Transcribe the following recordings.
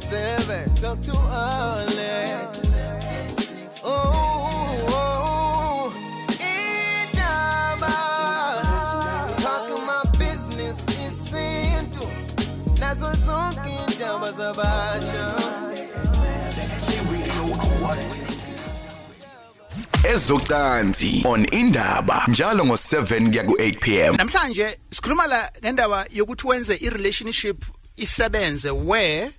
7, talk too early. Oh, Indaba, talking my business is into. Nazo zonke indaba zabasha. Ezocansi on Indaba njalo ngo7 kuya ku8 p.m. Namhlanje sikhuluma la ngendaba yokuthi wenze irelationship isebenze where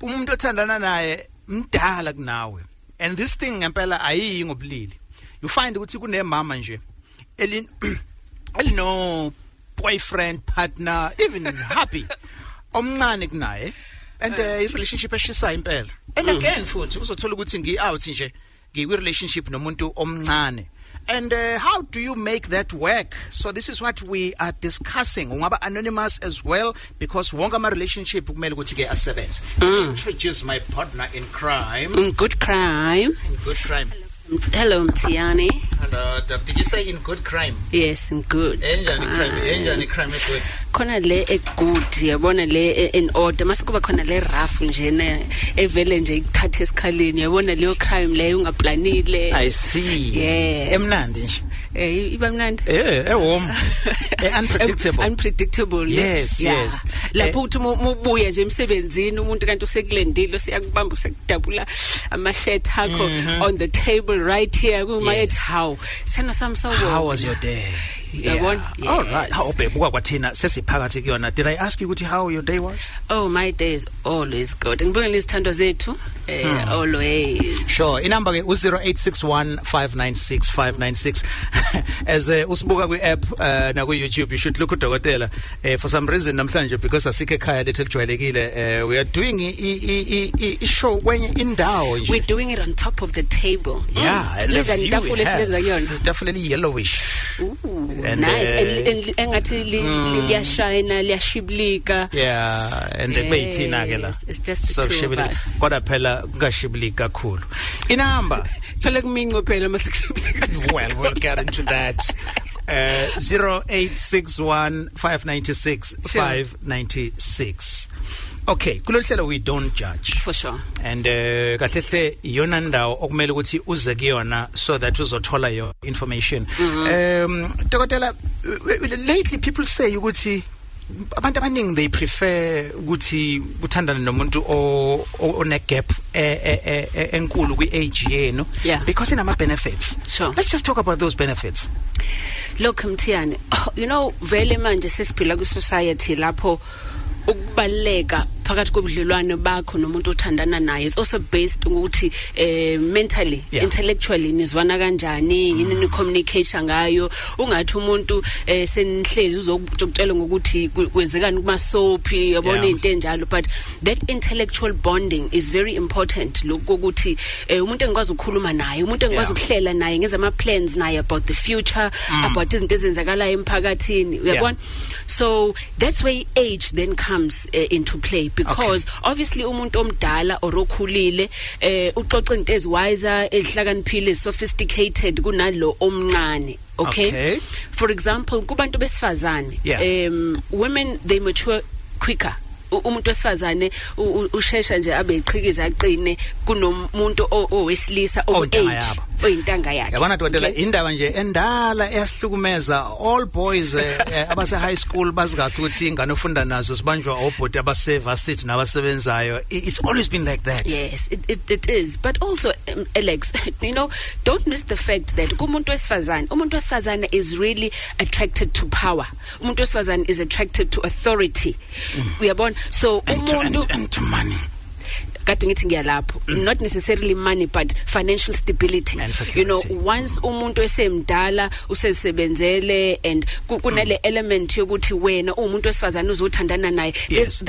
umuntu othandana naye mdala kunawe, and this thing ngempela ayiyi ngobulili. You find ukuthi kunemama nje elino boyfriend, partner, even happy omncane kunaye, and irelationship eshisa impela. And again futhi uzothola ukuthi ngi-out nje relationship nomuntu omncane. And how do you make that work? So this is what we are discussing. Ungaba anonymous as well, because wonke ama relationship kumele ukuthi ke asebenze. Introduce my partner in crime. In good crime. In good crime. Hello, Mthiyane. Hello, did you say in good crime? Yes, in good. Enjani crime good. Khona le good, yabona le in order. Masikuba khona le rough nje ne evele nje ikuthatha esikhaleni. Yabona leyo crime leyo ungaplanile. I see. Yeah. Emnandi nje. Iba mnandi. Warm. Unpredictable. Unpredictable. Yes, yes. Lapho uthi ubuya nje emsebenzini umuntu kanti usekulendile usiyakubamba usekudabula ama shirt hakho on the table right here. Yes. How was your day? Yeah. All right. How bebuka kwathina sesiphakathi kuyona. Did I ask you ukuthi how your day was? Oh, my day is always good. Ngibonga izithando zethu always. Sure. Inamba ke u0861596596. As usibuka kwi-app na ku-YouTube, you should look udokotela. For some reason namhlanje because asikho ekhaya lethu elijwayelekile, we are doing a show kwenye indawo nje. We're doing it on top of the table. Yeah, and the view we have, definitely yellowish. Ooh. And nice, and engathi liyashina liyashiblika. Yeah, and beyithina ke la. It's just the two of us. Kodwa phela kungashiblika kakhulu. Inamba phela kuminco phela masikushibika. Well, we'll get into that. 0861596596. Okay, kuloluhlelo we don't judge. For sure. And kahle iyona ndawo okumele ukuthi uze kuyona so that uzothola your information. Dokotela, lately people say ukuthi abantu abaningi they prefer ukuthi kuthandana nomuntu one gap enkulu kwi-age yenu, because inama benefits. Sure. Let's just talk about those benefits. Look, Mthiyane, you know, vele manje sesiphila ku society lapho ukubaleka phakathi kobudlelwane bakho nomuntu othandana naye. It's also based ukuthi mentally, intellectually nizwana kanjani, yini ni communicate ngayo. Ungathi umuntu senihlezi uzokutshela ngokuthi kwenzekani kuma soap yabona into enjalo, but that intellectual bonding is very important. Lokho ukuthi umuntu engikwazi ukukhuluma naye, umuntu engikwazi ukuhlela naye, ngenza ama plans naye about the future, about izinto ezenzakala emphakathini, uyabona. So that's where age then comes into play, because obviously umuntu omdala or okhulile uxoxa into eziwiser, ezihlakaniphile, sophisticated kunalo omncane. Okay? For example, kubantu besifazane, women they mature quicker. Umuntu wesifazane ushesha nje abe iqhikiza aqine kunomuntu owesilisa o-age oyintanga yakhe. Yabona Dokotela, indaba nje endala eyasihlukumeza all boys abase high school bazikahle ukuthi ingane ofunda nazo sibanjwa obhoti abase varsity nabasebenzayo. It's always been like that. Yes, it is. But also, Alex, you know, don't miss the fact that umuntu wesifazane is really attracted to power. Umuntu wesifazane is attracted to authority. Uyabona? So umuntu and to money. kade ngithi ngiyalapho, not necessarily money but financial stability. You know, once umuntu esemdala usezisebenzele and kunale element yokuthi wena umuntu wesifazane uzothandana naye, there's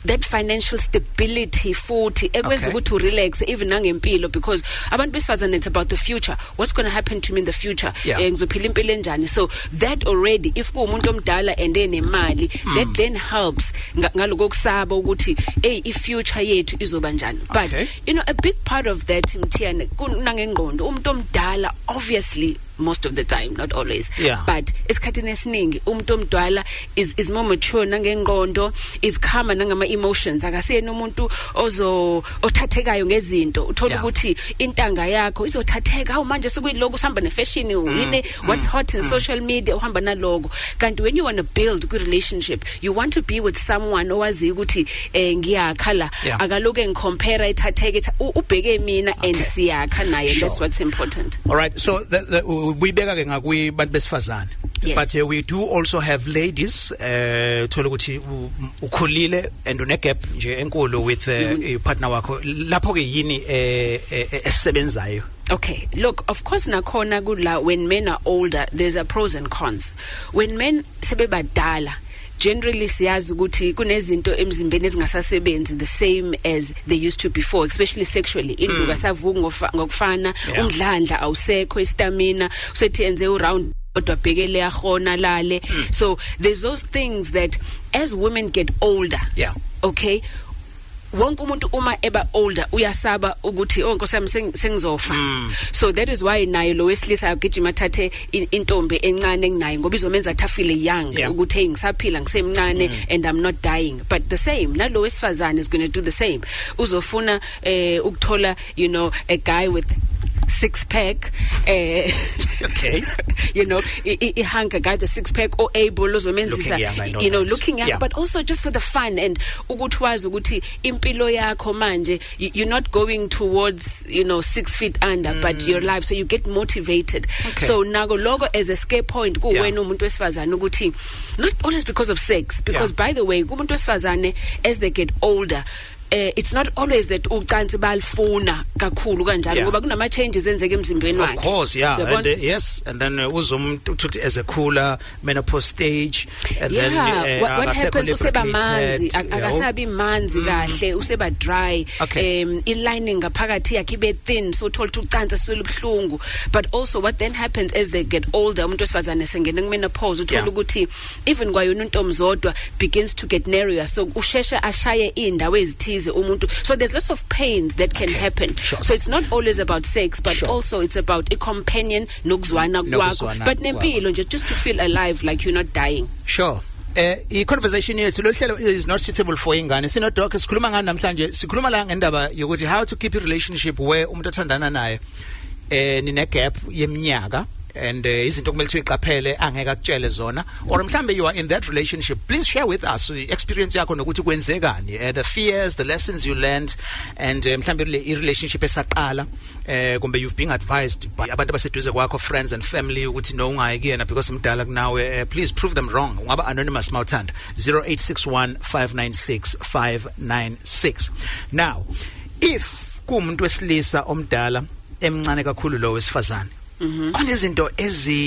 that financial stability futhi ekwenza ukuthi urelax even nangempilo, because abantu besifazane it's about the future, what's going to happen to me in the future, ngizophila impilo enjani. So that already, if umuntu omdala and enemali, that then helps ngaloko kusaba ukuthi i-future yethu izoba njani. But you know, a big part of that, Mthiyane, kunangengqondo umuntu omdala obviously most of the time, not always. Yeah. But esikhathini esiningi umuntu omdala is more mature nangengqondo, is calm nangama emotions. Akasiyena umuntu othathekayo ngezinto. Uthola ukuthi intanga yakho izothatheka awu manje sekuyiloku usihamba nefashion yini what's hot in social media uhamba nalogo. Kanti when you want to build a good relationship, you want to be with someone owazi ukuthi ngiyakhala akaloke ngicompare ithatheke ubheke mina and siyakha naye. That's what's important. All right, so we bega ke ngakwi bantu besifazane. But we do also have ladies thola ukuthi ukhulile and une gap nje enkulu with your partner wakho lapho ke yini esisebenzayo. Okay, look, of course nakhona kula when men are older there's a pros and cons. When men sebebadala generally siyazi ukuthi kunezinto emzimbeni ezingasasebenzi the same as they used to before, especially sexually. Induka savuka ngokufana, umdlandla awusekho, istamina sethi enze uround kodwa bhekele yakhona lale. So there's those things that as women get older, okay, wonke umuntu uma eba older uyasaba ukuthi nkosi yami sengizofa. So that is why naye lo wesilisa agijima thathe intombi encane enginayo ngoba izomenza athafile young ukuthi ngisaphila ngisemncane and I'm not dying. But the same nalo wesifazane is going to do the same. Uzofuna ukuthola a guy with six-pack, okay, a hunger guy, the six-pack or able looking young, but also just for the fun and ukutwazi ukuthi impilo yakho manje you're not going towards 6 feet under but your life, so you get motivated. So nago logo as a escape point kuwena umuntu wesifazane ukuthi not always because of sex, because by the way kumuntu wesifazane as they get older it's not always that ucansi balfuna kakhulu kanjalo ngoba kunama changes enzeke emzimbeni wakhe. Of course, and yes, and then uzomuntu as a cooler menopause stage, and then what happens useba manzi akasabi manzi kahle, useba dry, i-lining ngaphakathi yakhe ibe thin, so uthola ukuthi ucansi selubhlungu. But also what then happens as they get older, umuntu wesifazane sengena kumenopause uthola ukuthi even kwayona untomzodwa begins to get narrower, so ushesha ashaye indawo ezithize umuntu. So there's lots of pains that can happen. So it's not always about sex, but also it's about a companion nokuzwana kwakho, but nempilo nje just to feel alive, like you're not dying. Sure. I-conversation yethu Loluhlelo is not suitable for ingane. Sino doc sikhuluma ngani namhlanje? Sikhuluma la ngendaba yokuthi how to keep a relationship where umuntu athandana naye nine gap yeminyaka and izinto kumele uyiqaphele angeke akutshele zona, or mhlambe you are in that relationship. Please share with us experience yakho nokuthi kwenzekani, the fears, the lessons you learned, and mhlambe i-relationship esaqala kumbe you've been advised by abantu abaseduze kwakho, friends and family, ukuthi no ungayikena because mdala kunawe. Please prove them wrong. Ungaba anonymous mawuthanda 0861 596 596. Now if kumuntu wesilisa omdala emncane kakhulu lo wesifazane kunezinto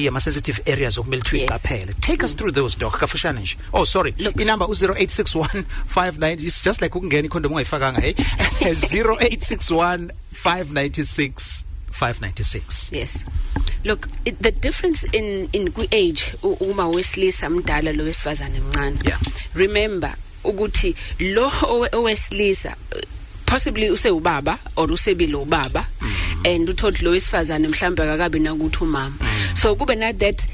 ama sensitive areas okumele uyiqaphele. Take us through those, doc, kafushane nje. Oh sorry, inamba 0861 59, it's just like ukungena ikhondom ungayifakanga 0861 596 596. Yes, look, the difference in age uma wesilisa mdala lo wesifazane mncane. Remember ukuthi lo owesilisa possibly use ubaba or usebile ubaba and uthothe lo wesifazane mhlambe akakabi nakuthi umama. So kube na that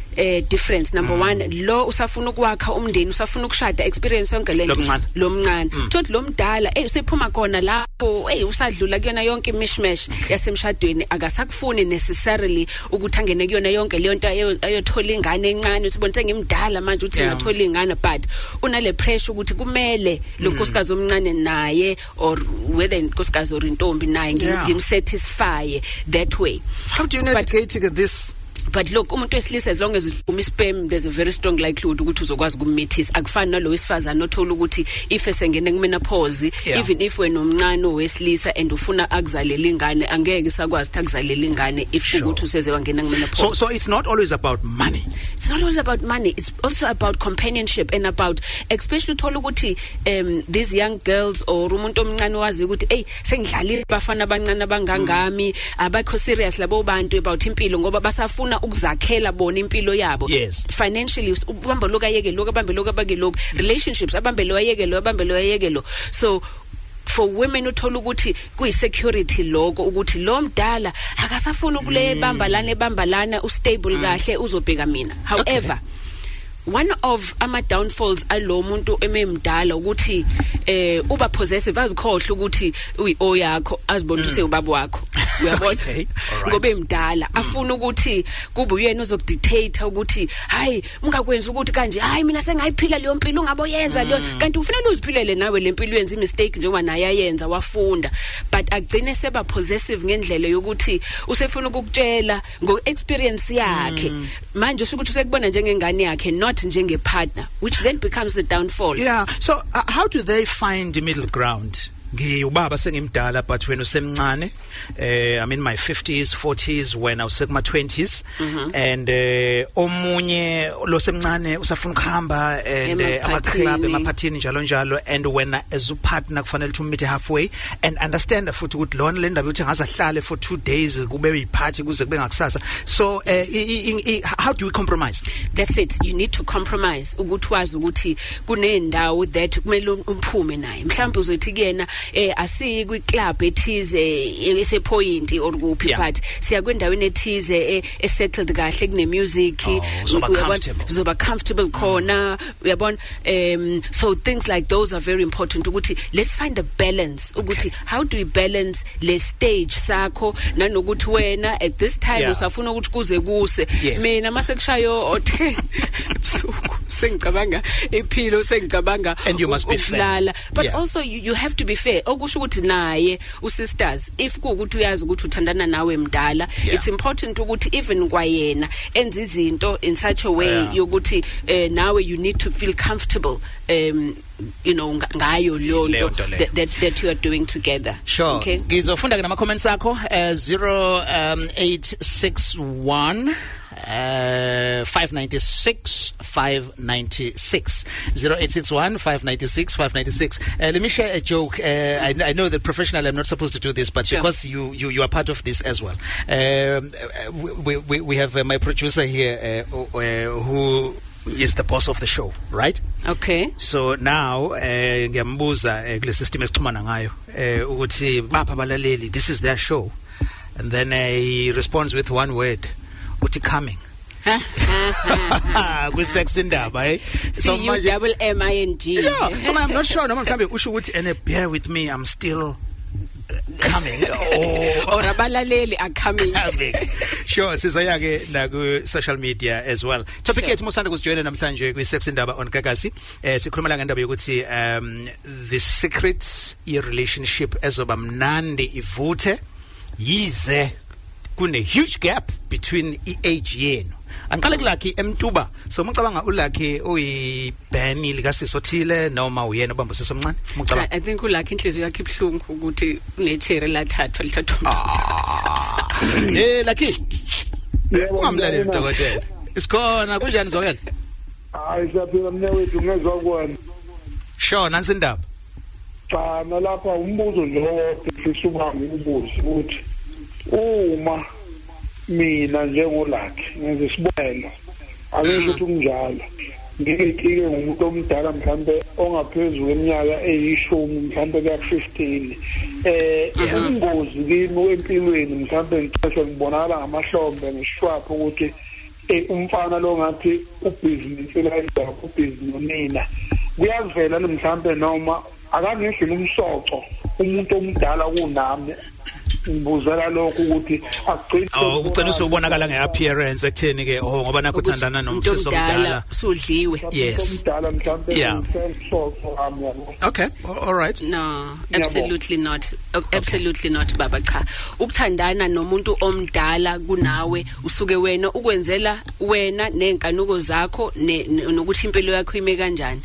difference. Number one, lo usafuna ukwakha umndeni, usafuna ukushada, experience yonke lento lo mncane. Thothi lo mdala usephuma khona lapho usadlula kuyona yonke imishmesh yasemshadweni, akasakufuni necessarily ukuthi angene kuyona yonke leyo nto ayothola ingane encane. Usibonise ngimdala manje uthi ngathola ingane, but unale pressure ukuthi kumele lo nkosikazi omncane naye, or whether nkosikazi or intombi naye ngimsatisfy that way. How do you navigate this? But look, umuntu wesilisa as long as uphuma sperm, there's a very strong likelihood ukuthi uzokwazi ukumithisa. Akufani nalo wesifazane othola ukuthi if esengene kumenopause, even if wena omncane owesilisa and ufuna akuzalela ingane, angeke sakwazi akuzalela ingane if ukuthi useze wangena kumenopause. So it's not always about money. It's not always about money. It's also about companionship and about, especially uthola ukuthi these young girls or umuntu omncane wazi ukuthi sengidlalile bafana abancane abangangami, abakho serious labo bantu about impilo ngoba basafuna ukuzakhela bona impilo yabo. Financially ubamba lokayeke lokho, abambe lokho abake lokho, relationships abambe lo ayeke lo, abambe lo ayeke lo. So for women uthola ukuthi kuyi security lokho ukuthi lo mdala akasafuna ukule bambalana ustable kahle uzobheka mina. However, one of ama downfalls alo muntu ememdala ukuthi uba possessive azikhohle ukuthi uyi yakho azibona use ubaba wakho. Uyabona ngoba emdala afuna ukuthi kube uyena ozokudictate ukuthi hayi ungakwenza ukuthi kanje hayi mina sengayiphila leyo mpilo ungaboyenza leyo kanti ufanele uziphilele nawe lempilo yenza mistake njengoba naye ayenza wafunda but agcine seba possessive ngendlela yokuthi usefuna ukukutshela ngo experience yakhe manje usukuthi usekubona njengengane yakhe not njenge partner which then becomes the downfall. Yeah, so how do they find the middle ground? Ngiyubaba sengimdala but when usemncane I'm in my 50s 40s when I was in my 20s and omunye lo semncane usafuna ukuhamba and ama club emaphathini njalo and when as a partner kufanele to meet halfway and understand futhi ukuthi lona le ndaba uthi ngazahlale for 2 days kube yiparty kuze kube ngakusasa. So how do we compromise? That's it, you need to compromise ukuthi wazi ukuthi kunendawo that kumele uphume naye mhlawumbe uzothi kuyena asi kwi club ethize ese point or kuphi but siya kwendaweni ethize settled kahle kune music zoba comfortable khona uyabona. So things like those are very important ukuthi let's find a balance ukuthi how do we balance le stage sakho nanokuthi wena at this time usafuna ukuthi kuze kuse mina masekushayo o10 ebusuku sengicabanga ephilo sengicabanga and you must be fair but also you have to be fair okusho ukuthi naye usisters if kuukuthi uyazi ukuthi uthandana nawe mdala it's important ukuthi even kwayena enza izinto in such a way yokuthi nawe you need to feel comfortable you know ngayo lonto that you are doing together. Sure. Okay, ngizofunda ke nama comments akho 0861 596 0861 596 596. Let me share a joke. I know that professionally I'm not supposed to do this, but because you are part of this as well. We have my producer here who is the boss of the show, right? Okay. So now ngiyambuza kule system esixhumana ngayo ukuthi bapha balaleli this is their show and then he responds with one word uthi coming. With sex Indaba, eh? So double MING. Yeah, so I'm not sure noma mhlambe usho ukuthi and bear with me I'm still coming or abalaleli are coming. Sure, sizoya ke na ku social media as well. Topic yethu mosanda kusijoyina namhlanje kwi Sex Indaba on Kakasi. Sikhuluma la ngendaba yokuthi the secrets ye relationship ezoba mnandi ivuthe yize kune huge gap between age yenu. Angiqale kulakhi emtuba. So mucabanga ulakhi uyibhani likasisothile noma uyena obamba sesomncane? Mucabanga. I think ulakhi inhliziyo yakhe ibhlungu ukuthi unechere lathathwa lithathwa. Lakhi. Ungamlaleli udokotela. Isikhona kunjani zokela? Hayi siyaphila mnewethu ngezwe kwani. Sure, nansi indaba. Cha nalapha umbuzo nje ofisa ubanga umbuzo ukuthi uma mina njengolakhi ngenze isibonelo akekho ukuthi kunjalo ngikike ngumuntu omdala mhlambe ongaphezulu eminyaka eyishumi mhlambe ka 15 ubungozi kimi empilweni mhlambe ngicela ngibonakala ngamahlombe ngishwapha ukuthi umfana lo ngathi ubusiness la ubhizi nonina kuyavela mhlambe noma akangihle umsoco umuntu omdala kunami ngibuzela lokho ukuthi agcine ugcina usubonakala ngeappearance ekutheni ke ngoba nakho uthandana nomsisi omdala sudliwe omdala mhlambe okay all right no absolutely not baba cha ukuthandana nomuntu omdala kunawe usuke wena ukwenzela wena nenkanuko zakho nokuthi impilo yakho ime kanjani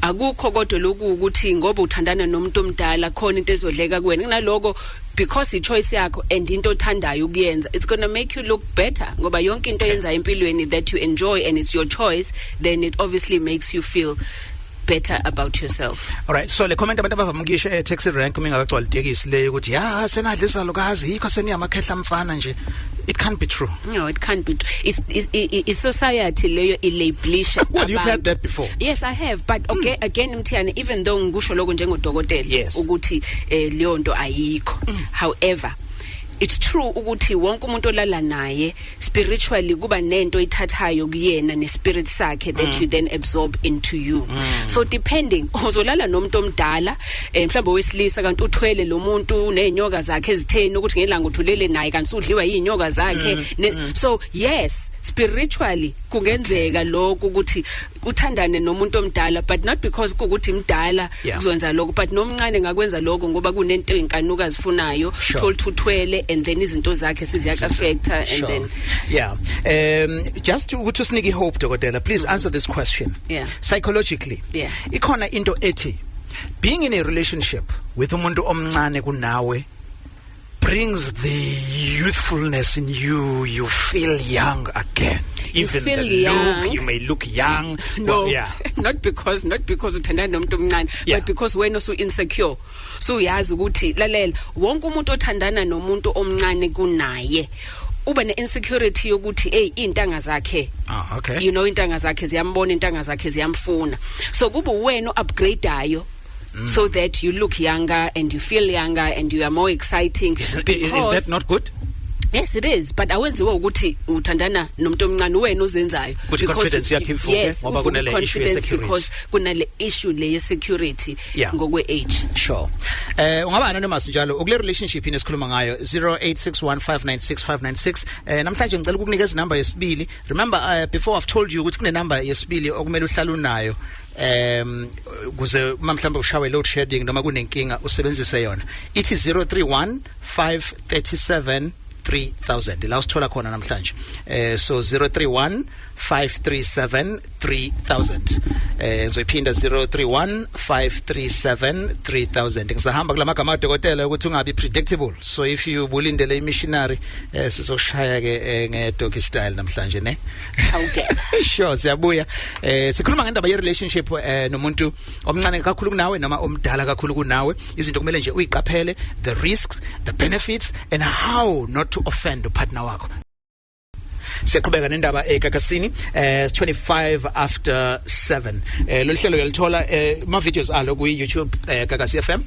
akukho kodwa lokhu ukuthi ngoba uthandana nomuntu omdala khona into ezodleka kuwena kunaloko because the choice yakho and into othandayo ukuyenza it's going to make you look better ngoba yonke into yenza empilweni that you enjoy and it's your choice then it obviously makes you feel better about yourself. All right, so le comment abantu abavamukisha taxi rank mingakagcwala itekisi le ukuthi senadlisa lokazi yikho seniyamakhehla mfana nje. It can't be true. No, it can't be. It's society leyo ilabelish. Well, you've heard that before. Yes, I have. But okay, again, Mthiyane, even though ngisho lokho njengodokotela ukuthi leyo nto ayikho. However, it's true ukuthi wonke umuntu olala naye spiritually kuba nento ithathayo kuyena ne spirit sakhe that you then absorb into you. So depending uzolala nomuntu omdala mhlawumbe wesilisa kanti uthwele lo muntu nenyoka zakhe ezitheni ukuthi ngelanga uthulele naye kanti udliwa yinyoka zakhe. So yes, spiritually kungenzeka lokho ukuthi uthandane nomuntu omdala, but not because ukuthi mdala kuzwenza lokho, but nomncane ngakwenza lokho ngoba kunento inkanuka zifunayo told uthwele and then izinto zakhe siziyak affecta and then just to usinike hope dokotela, please answer this question. Psychologically ikhona into ethi being in a relationship with umuntu omncane kunawe brings the youthfulness in you. You feel young again. Even feel the young. look, you may look young. No, not because uthandana nomuntu omncane, but because wena so insecure. So uyazi ukuthi lalela wonke umuntu othandana nomuntu omncane kunaye uba ne insecurity yokuthi intanga zakhe you know intanga zakhe ziyambona intanga zakhe ziyamfuna, so kuba wena upgradeayo so that you look younger and you feel younger and you are more exciting. Is that not good? Yes, it is, but awenziwe ukuthi uthandana nomuntu omncane wena uzenzayo because confidence yakhe ivuke ngoba kunale issue ye security, because kunale issue le security ngokwe age. Sure. Ungaba anonymous njalo ukule relationship inesikhuluma ngayo 0861596596. Namhlanje ngicela ukukunikeza inamba yesibili. Remember before I've told you ukuthi kune number yesibili okumele uhlale unayo kuze mhlawumbe ushawe load shedding noma kunenkinga usebenzise yona. It is 031 537 3000 la usithola khona namhlanje. So 031 537 3000 ngizoyiphinda 031 537 3000. Ngizahamba kula magama dokotela ukuthi ungabi predictable, so if you bulindele imissionary sizoshaya ke ngedoki style namhlanje ne. Okay. Sure, siyabuya. Sikhuluma ngendaba ye relationship nomuntu omncane kakhulu kunawe noma omdala kakhulu kunawe. Izinto kumele nje uyiqaphele, the risks, the benefits, and how not to offend partner wakho. Siyaqhubeka nendaba ekakasini 25 after 7. Loluhlelo uyalithola ma videos alo ku YouTube Kakasi FM,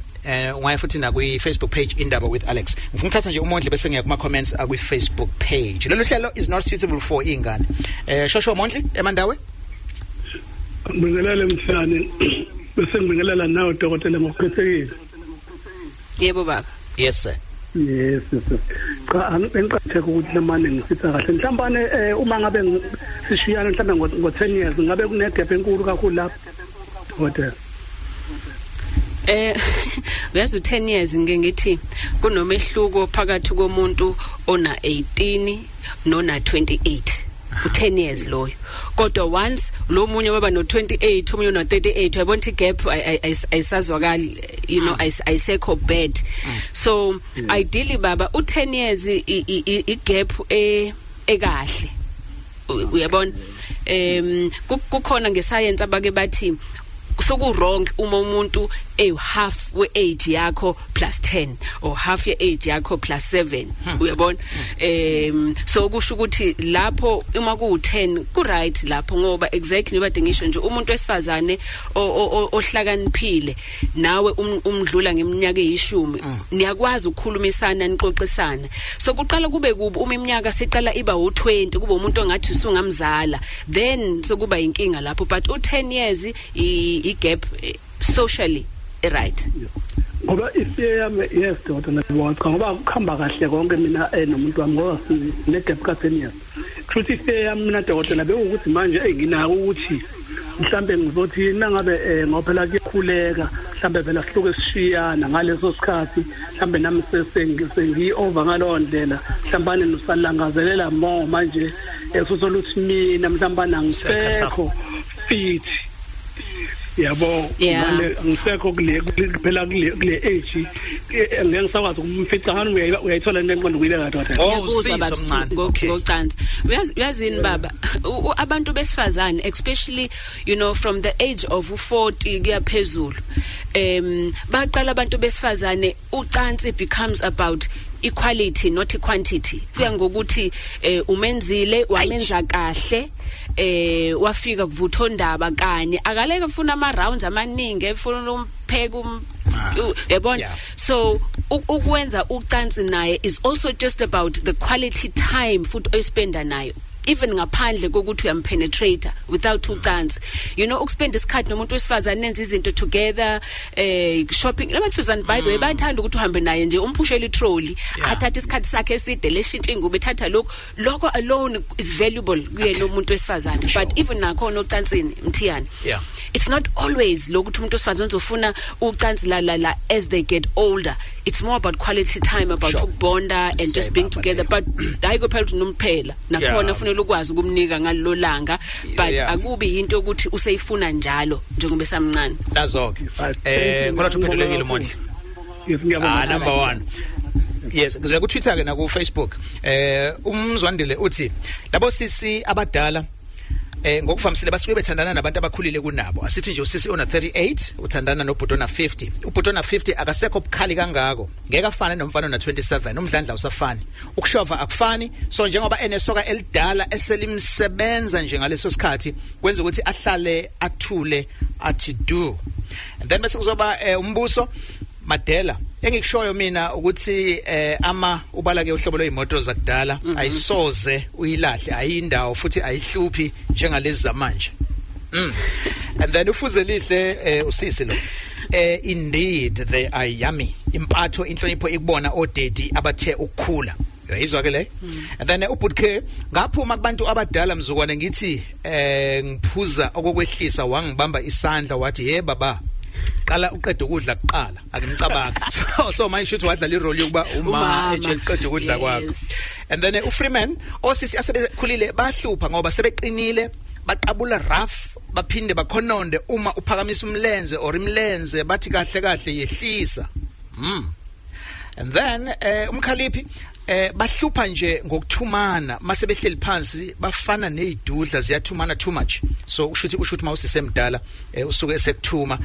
ungaya futhi na ku Facebook page Indaba with Alex. Ngifuna ukuthatha nje uMondle bese ngiya kuma comments aku Facebook page. Loluhlelo is not suitable for ingane. Shosho Mondle emandawe. Ngibingelela Mthiyane bese ngibingelela nawe dokotela ngokukhethekile. Yebo baba. Yes sir. Yes. Cha angiqhathe ukuthi lemane ngisitha kahle. Mhlawumbe uma ngabe sishiyana mhlawumbe ngo10 years ngabe kune gap enkulu kakhulu lapho. Hotel. Uyazi 10 years ngithi kunomehluko phakathi komuntu ona 18 nona 28. U10 years loyo. Kodwa once lo munye baba no 28 omunye no 38 uyabona igap ayisazwakali, you know, ayisekho bad. So ideally baba u10 years igap ekahle uyabona. Kukhona ngescience abake bathi soku wrong uma umuntu half we age yakho plus 10 or half your age yakho plus 7 uyabona. So kusho ukuthi lapho uma ku10 ku right lapho ngoba exactly bade ngisho nje umuntu wesifazane ohlakaniphile nawe umdlula ngeminyaka e10 niyakwazi ukukhulumisana nixoxisana. So kuqala kube kubi uma iminyaka siqala iba u20 kube umuntu ongathi usungamzala, then sokuba inkinga lapho, but u10 years igap socially right. Ngoba isiyame yes doctor ngoba ukuhamba kahle konke mina nomuntu wami ngoba sine gap ka 10 years. Futhi isiyame mina doctor bekuthi manje nginako ukuthi mhlambe ngizothi nangabe ngophela kuyakhuleka mhlambe phela sihluke sishiyana ngaleso sikhathi mhlambe nami sengi over ngalo ndlela mhlambane nosalangazelela mo manje esuzoluthi mina mhlambana ngisekho fit yabo manje ngisekho kule phela kule age ngeke ngisakwazi ukumfica ngani uyayithola into enqondo kuyibeka doda ngocansi uyazini baba abantu besifazane especially from the age of 40 kuya phezulu baqala abantu besifazane ucansi becomes about equality not quantity kuya ngokuthi umenzile wamenza kahle wafika kuvutha Indaba kanye akaleke ufuna ama rounds amaningi efuna umpheka yabona so ukwenza ucansi naye is also just about the quality time futhi oyispenda nayo even ngaphandle kokuthi uyampenetrate without ucansi ukuspend isikhathi nomuntu wesifazane nenza izinto together shopping labafuzana by the way bayathanda ukuthi uhambe naye nje umphushele itrolley athatha isikhathi sakhe eside leshintshe ingubo ethatha lokho alone is valuable kuyena umuntu wesifazane but even nakhona ucansini Mthiyane it's not always lokuthi umuntu wesifazane uzofuna ucansi la as they get older it's more about quality time about ukubonda and just being together but hayi kuphela ukuthi nomphela nakhona ufuna ukwazi ukumnika ngalolanga but akubi into ukuthi useyifuna njalo njengoba esamncane nazoke ngona uphendulekile Mondli number 1 yes ngizwe ku Twitter ke na ku Facebook umzwandile uthi labo sisi abadala ngokuvamisile basuke bethandana nabantu abakhulile kunabo asithi nje usisi ona 38 uthandana nobhuti ona 50 ubhuti ona 50 akasekho obukhali kangako ngeke afane nomfana ona 27 umdlandla usafani ukushova akufani so njengoba enesoka elidala eselimsebenza nje ngaleso sikhathi kwenza ukuthi ahlale athule athi do and then bese kuzoba umbuso Madela engikushoyo mina ukuthi ubalake uhlobo lweimoto zakudala ayisoze uyilahle ayindawo futhi ayihluphi njengalezi zamanje and then ufuze lihle usisi lo indeed they are yummy impatho inhlonipho ikubona odedi abathe ukukhula uyizwa ke le and then ubhutke ngaphuma kubantu abadala mzukwane ngithi ngiphuza okokwehlisa wangibamba isandla wathi baba qala uqeda ukudla kuqala akimcabanga so manje uthi wadlala irole yokuba uma eqeda ukudla kwakho and then uFreeman osisi asebekhulile bahlupha ngoba sebeqinile baqabula rough baphinde bakhononde uma uphakamisa umlenze or imlenze bathi kahle yehlisa and then umkhaliphi bahlupha nje ngokuthumana mase behleli phansi bafana nezidudla ziyathumana too much so ushuthi mawusisemdala usuke esekuthuma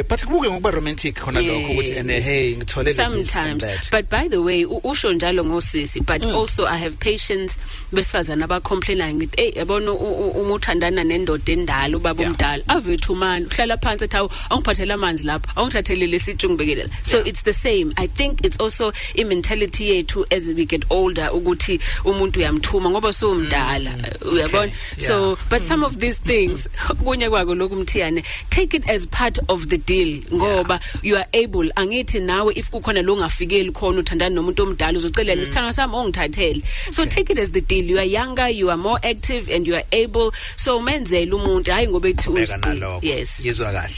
but kubuke ngokuba romantic khona lokho ukuthi hey ngitholele sometimes but by the way usho njalo ngosisi but also I have patients besifazana abacomplaina ngithi yabona umuthandana nendoda endala ubaba omdala avethumana uhlala phansi ethi awungiphathela amanzi lapha awungithathele lesitshu ngibekelela so it's the same I think it's also a mentality yethu as we get older ukuthi umuntu uyamthuma ngoba somdala uyabona so but some of these things kunye kwako lokhu Mthiyane take it as part of the deal ngoba you are able angithi nawe if kukhona lo ungafikeli khona uthandana nomuntu omdala uzocela nesithando sami ongithathele so take it as the deal you are younger you are more active and you are able so menzele umuntu hayi ngoba ethi yes yizwa kahle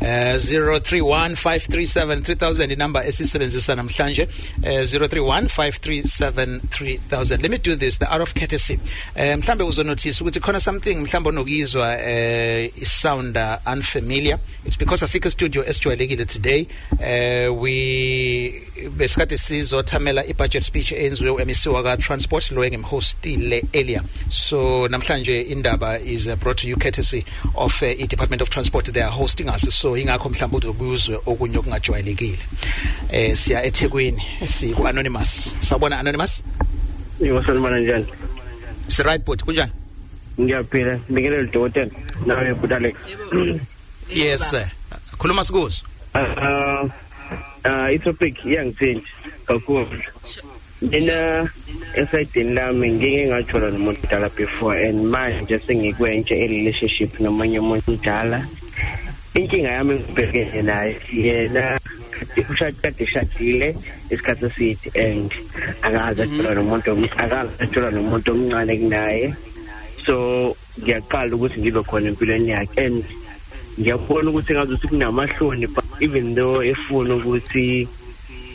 0315373000 inamba esisebenzisa namhlanje 0315373000 let me do this the out of courtesy mhlambe uzonotice ukuthi khona something mhlambe onokizwa sound unfamiliar it's because asikho studio esijwayelekile today we besikade sizothamela i-budget speech enziwe emisiwa ka transport lo engimhostile earlier so namhlanje Indaba is brought to you courtesy of i-Department of Transport they are hosting us so ingakho mhlawumbe uzokuzwe okunye okungajwayelekile siya eThekwini siku anonymous sabona anonymous Ngiwasalumana njani si right but kunjani ngiyaphila ngikele lidokotela nawe budalex yes sir khuluma sikuzo itopic yangithinta kakhulu mina esayidini lami ngeke ngathola nomuntu dala before and manje sengikwenje relationship nomanye umuntu dala inkinga yami ngibhekene naye yena ushadile isikhathi esithi and akaza athola nomuntu omncane kunaye so ngiyaqala ukuthi ngibe khona empilweni yakhe and ngiyabona ukuthi ngazuthi kunamahloni even though efuna ukuthi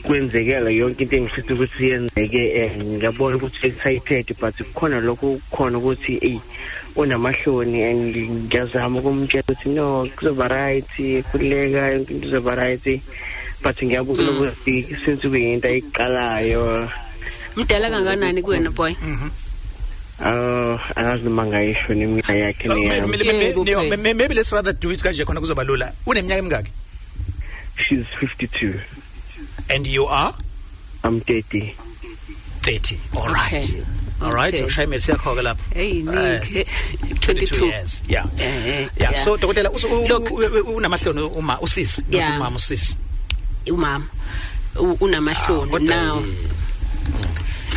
kwenzekela yonke into engifisa ukuthi yenzeke ngiyabona ukuthi excited but kukhona lokho kukhona ukuthi unamahloni and ngiyazama ukumtshela ukuthi no kuzoba right kuleka into izoba right but ngiyabukela ukuthi since kuyinto ayiqalayo. Mdala kangakanani kuwena boy? Angazi noma ngayisho neminyaka yakhe leyo. Maybe let's rather do it kanje khona kuzoba lula. Uneminyaka emingaki? She's 52. And you are? I'm 30. 30. All right. Okay. All right. Okay. So shayime siyakhoke lapha. Hey, 22 years. Yeah. Yeah. So dokotela Look, unamahloni uma usisi, not Yeah. umama usisi. umama unamahloni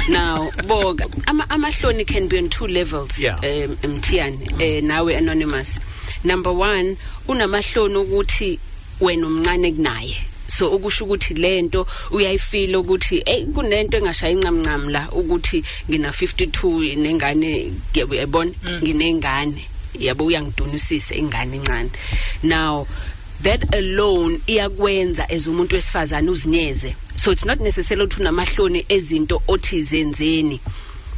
now boga amahloni can be on two levels. Yeah. Mthiyane nawe anonymous. Number 1 unamahloni ukuthi wena umncane kunaye, so ukusho ukuthi lento uyayifila ukuthi kunento engashaya incamncam la ukuthi ngina 52 nengane yabona nginengane yabo uyangidunisisa ingane encane. Now that alone iyakwenza as umuntu wesifazana uzinyeze, so it's not necessarily ukuthi unamahloni ezinto othi zenzeni,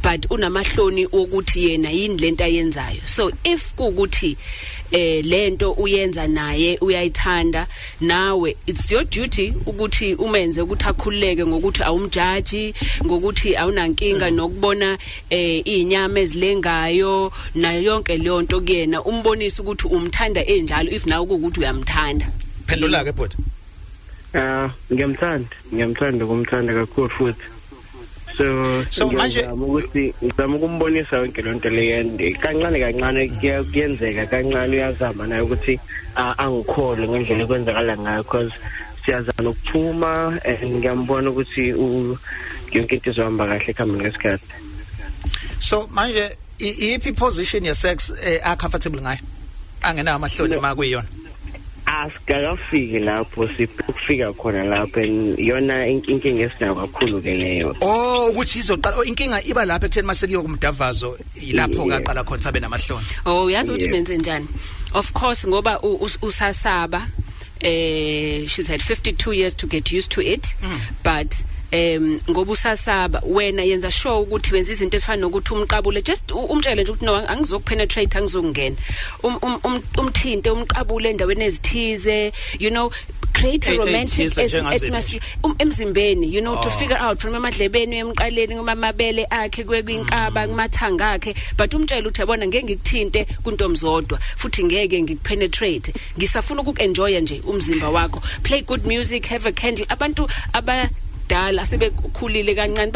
but unamahloni ukuthi yena yini lento ayenzayo. So if kuukuthi lento uyenza naye uyayithanda nawe, it's your duty ukuthi umenze ukuthi akhululeke ngokuthi awumjaji, ngokuthi awunankinga nokubona inyama ezilengayo na yonke leyo nto kuyena, umbonisa ukuthi umthanda enjalo if nawe ukuthi uyamthanda. Phendula ke bhuti. Ngiyamthanda ukumthanda kakhulu futhi. So manje ukuthi ngizama ukumbonisa yonke lonto leyo kancane kuyenzeka kancane uyazama naye ukuthi angikhole ngendlela ekwenzakala ngayo because siyazama ukuphuma and ngiyambona ukuthi yonke into izohamba kahle ekhambeni kwesikhathi. So manje iphi position ye sex comfortable ngayo? Angena amahloni makuyiyona. Asikafiki lapho sifika khona lapho yona inkinga esinayo kakhulu ke leyo. Ukuthi izoqala inkinga iba lapha ekutheni masekuyo kumdavazo ilapho kaqala khona sabe namahloni. Yazi ukuthi menze njani? Of course ngoba usasaba she's had 52 years to get used to it, but ngoba usasaba wena yenza sure ukuthi wenza izinto ezifana nokuthi umqabule, just umtshele nje ukuthi no angizokupenetrate, angizokungena umthinte umqabule endaweni ezithize, you know, create a romantic atmosphere emzimbeni, you know, to figure out from emadlebeni emqaleni ngomamabele akhe kwekw'inkaba kumathanga akhe, but umtshele uthi yabona ngeke ngikuthinte kuntomzodwa futhi ngeke ngikupenetrate, ngisafuna ukuenjoy nje umzimba wakho, play good music, have a candle. Abantu dala sebekhulile kancane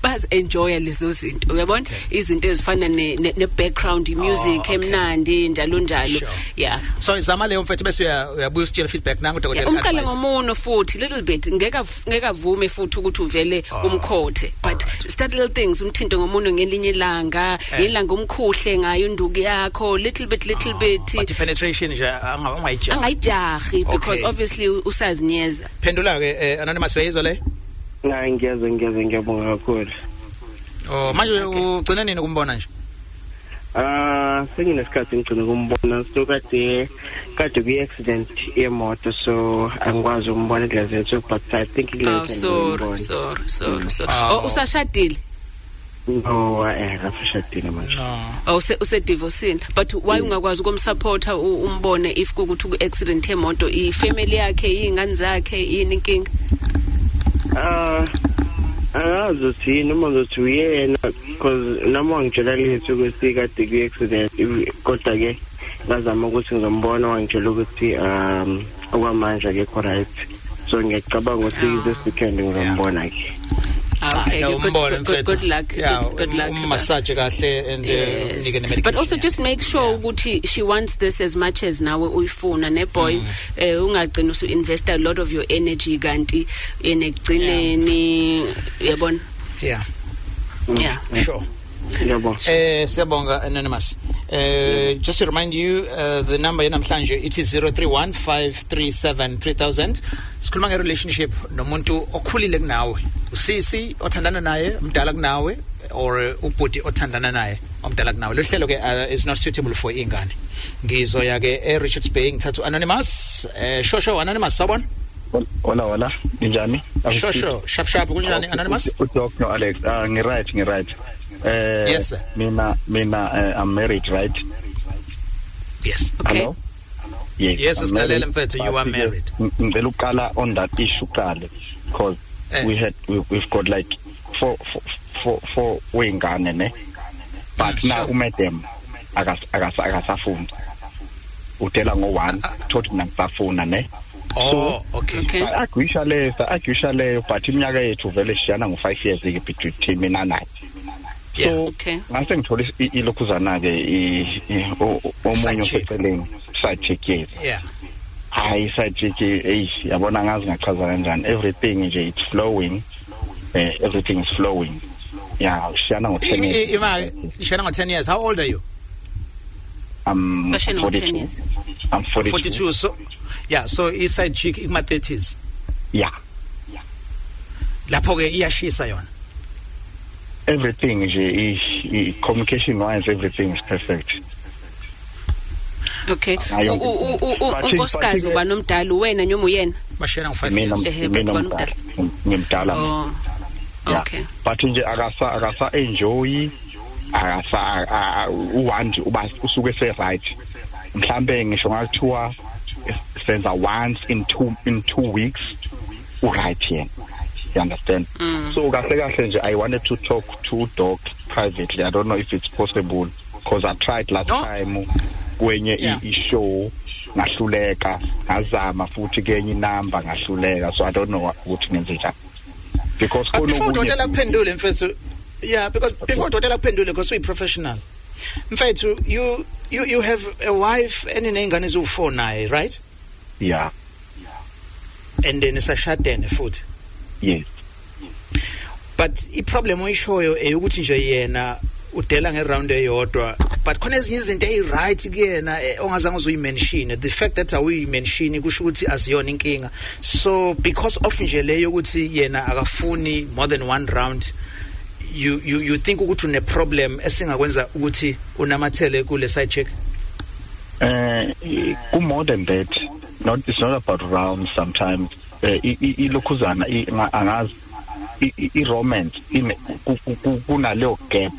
baz enjoy lezo zinto, uyabona, izinto ezifana ne background music emnandi njalo njalo. Yeah, so izama leyo mfethu bese uyabuya usitshela feedback nangu dokotela. Umqale ngomuno futhi little bit, ngeke avume futhi ukuthi uvele umkhothe, but start little things, umthinte ngomuno ngelinye ilanga, ilanga umkhuhle ngayo induku yakho little bit. But penetration nje angayijahi because obviously usazinyeza. Phendula ke anonymous uyayizwa le? Ngiyabonga kakhulu. Manje ugcina nini kumbona nje? Senginesikhathi ngicina kumbona, so kade kuyi-accident yemoto, so angikwazi ukumbona kulezethu, but I think sorry. Usashadile? No, akashadile manje. Usedivorcile, but why ungakwazi ukumsupporta umbone if kukuthi ku-accident yemoto ifamily yakhe, izingane zakhe, yini inkinga? Azothi noma ngizothi uyena because noma ngitshela lethu ukuthi kade kuyi-accident, kodwa ke ngazama ukuthi ngizombona, wangitshela ukuthi okwamanje akekho right, so ngiyacabanga ukuthi this weekend ngizombona ke. Okay, good luck. Good luck. Massage kahle and nike ne medication. But also just make sure ukuthi she wants this as much as nawe uyifuna ne boy. Ungagcina usu invest a lot of your energy kanti enegcineni yabona. Yeah. Sure. Siyabonga anonymous. Just to remind you, the number yanamhlanje it is 0315373000. Sikhuluma nge relationship nomuntu okhulile kunawe, usisi othandana naye umdala kunawe, or ubhuti othandana naye omdala kunawe. Loluhlelo ke is not suitable for ingane. Ngizoya ke Richards Bay ngithatha anonymous. Shosho anonymous sabona? Hola njani? Shosho sharp kunjani anonymous? Udok no Alex. Ngi right. Yes, sir. Mina, I'm married, right? Yes. Okay. Hello? Yes, Yes, Silalela Mfethu, you are married. Ngicela uqala on that issue qale because we've got like four wengane ne, but now umedem akasafunda utela ngo1 thothi mina ngisafuna ne. Oh, okay. Agwisha le but iminyaka yethu vele shiyana ngo5 years between mina naye. So ngase ngithola ilokhuzana ke omunye oseceleni side check yes. Yeah. Hayi side check yabona ngazi ngachaza kanjani everything nje it's flowing, everything is flowing. Yeah, shiyana ngo10 years. Shiyana ngo10 years. How old are you? I'm 42. I'm 42. So yeah, so inside chick in my 30s. Yeah. Lapho ke iyashisa yona. Everything is communication wise, everything is perfect. Okay. Unkosikazi uba nomdala wena nyoma uyena. Bashena ngo5 years. Ngimdala. Oh. Okay. But nje akasa enjoy uwanje uba usuke se right. Mhlambe ngisho ngathiwa senza once in 2 weeks right here. You understand? So kahle nje I wanted to talk to Doc privately. I don't know if it's possible because I tried last time kwenye i-show ngahluleka ngazama futhi kenye number ngahluleka, so I don't know ukuthi ngenze njani because before udokotela kuphendule mfethu, yeah, because before udokotela kuphendule because we professional mfethu, you have a wife and inengane eziwu4 naye, right? Yeah. And then isashadene futhi. Yes. But i-problem oyishoyo ukuthi nje yena udela ngeround eyodwa, but khona ezinye izinto ezi-right kuyena ongazange uzuyimention. The fact that awuyimention kusho ukuthi aziyona inkinga. So because of nje leyo ukuthi yena akafuni more than one round, you think ukuthi une problem esingakwenza ukuthi unamathele kule side check? More than that. It's not about rounds sometimes. Ilokhuzana angazi i-romance kunaleyo gap.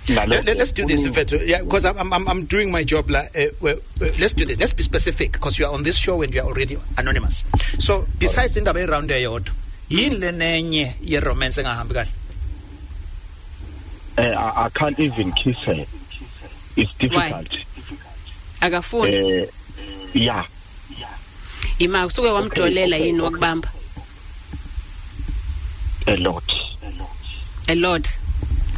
Let's do this, yeah, because I'm doing my job. Let's do this. Let's be specific because you are on this show and you are already anonymous. So besides indaba around there yodwa, yini lenenye ye romance engahambi kahle? I can't even kiss her. It's difficult. Akafuni. Yeah. Ima usuke wamdolela yini wakubamba? A lot.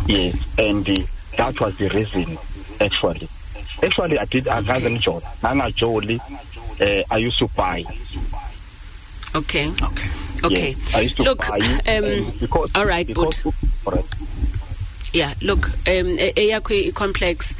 Yes, and that was the reason actually I did another job. Jolly, I used to buy. Okay. Yes, I used to buy because all right, because, but yeah, look, eyakho complex.